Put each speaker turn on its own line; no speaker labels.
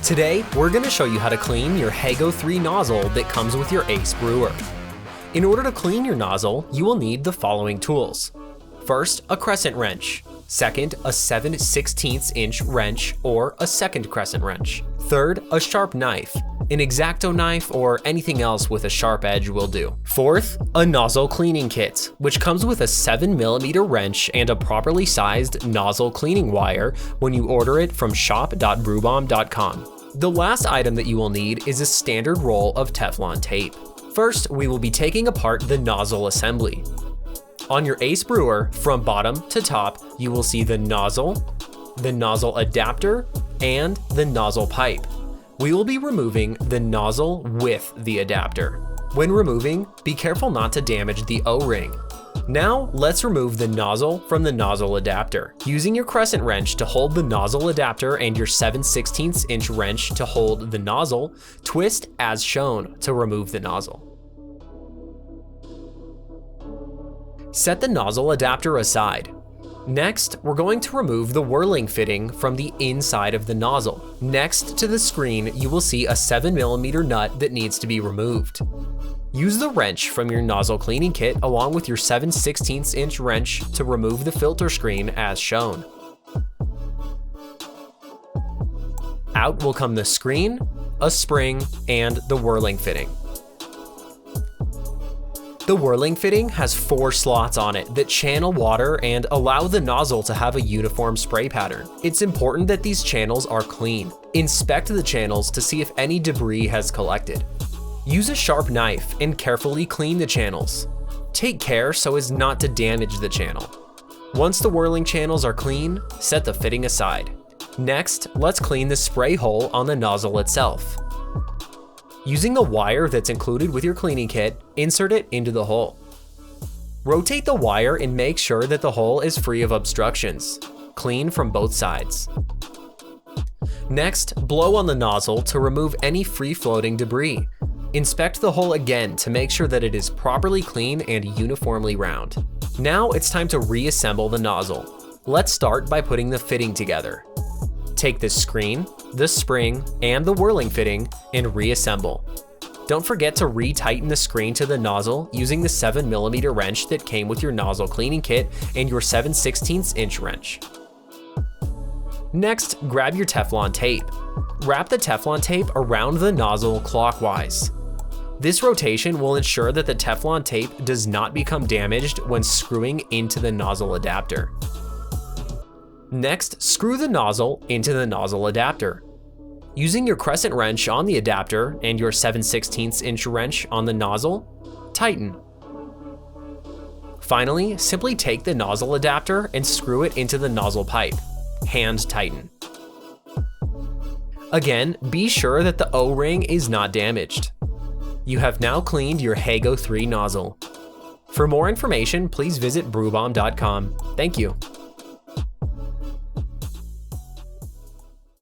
Today, we're going to show you how to clean your Hago 3 nozzle that comes with your Ace Brewer. In order to clean your nozzle, you will need the following tools. First, a crescent wrench. Second, a 7/16 inch wrench or a second crescent wrench. Third, a sharp knife. An X-Acto knife or anything else with a sharp edge will do. Fourth, a nozzle cleaning kit, which comes with a 7mm wrench and a properly sized nozzle cleaning wire when you order it from shop.brewbomb.com. The last item that you will need is a standard roll of Teflon tape. First, we will be taking apart the nozzle assembly. On your Ace Brewer, from bottom to top, you will see the nozzle adapter, and the nozzle pipe. We will be removing the nozzle with the adapter. When removing, be careful not to damage the O-ring. Now, let's remove the nozzle from the nozzle adapter. Using your crescent wrench to hold the nozzle adapter and your 7/16 inch wrench to hold the nozzle, twist as shown to remove the nozzle. Set the nozzle adapter aside. Next, we're going to remove the whirling fitting from the inside of the nozzle. Next to the screen, you will see a 7mm nut that needs to be removed. Use the wrench from your nozzle cleaning kit along with your 7/16 inch wrench to remove the filter screen as shown. Out will come the screen, a spring, and the whirling fitting. The whirling fitting has 4 slots on it that channel water and allow the nozzle to have a uniform spray pattern. It's important that these channels are clean. Inspect the channels to see if any debris has collected. Use a sharp knife and carefully clean the channels. Take care so as not to damage the channel. Once the whirling channels are clean, set the fitting aside. Next, let's clean the spray hole on the nozzle itself. Using the wire that's included with your cleaning kit, insert it into the hole. Rotate the wire and make sure that the hole is free of obstructions. Clean from both sides. Next, blow on the nozzle to remove any free-floating debris. Inspect the hole again to make sure that it is properly clean and uniformly round. Now it's time to reassemble the nozzle. Let's start by putting the fitting together. Take the screen, the spring, and the whirling fitting and reassemble. Don't forget to retighten the screen to the nozzle using the 7mm wrench that came with your nozzle cleaning kit and your 7/16 inch wrench. Next, grab your Teflon tape. Wrap the Teflon tape around the nozzle clockwise. This rotation will ensure that the Teflon tape does not become damaged when screwing into the nozzle adapter. Next, screw the nozzle into the nozzle adapter. Using your crescent wrench on the adapter and your 7/16 inch wrench on the nozzle, tighten. Finally, simply take the nozzle adapter and screw it into the nozzle pipe. Hand tighten. Again, be sure that the O-ring is not damaged. You have now cleaned your Hago 3 nozzle. For more information, please visit brewbomb.com. Thank you.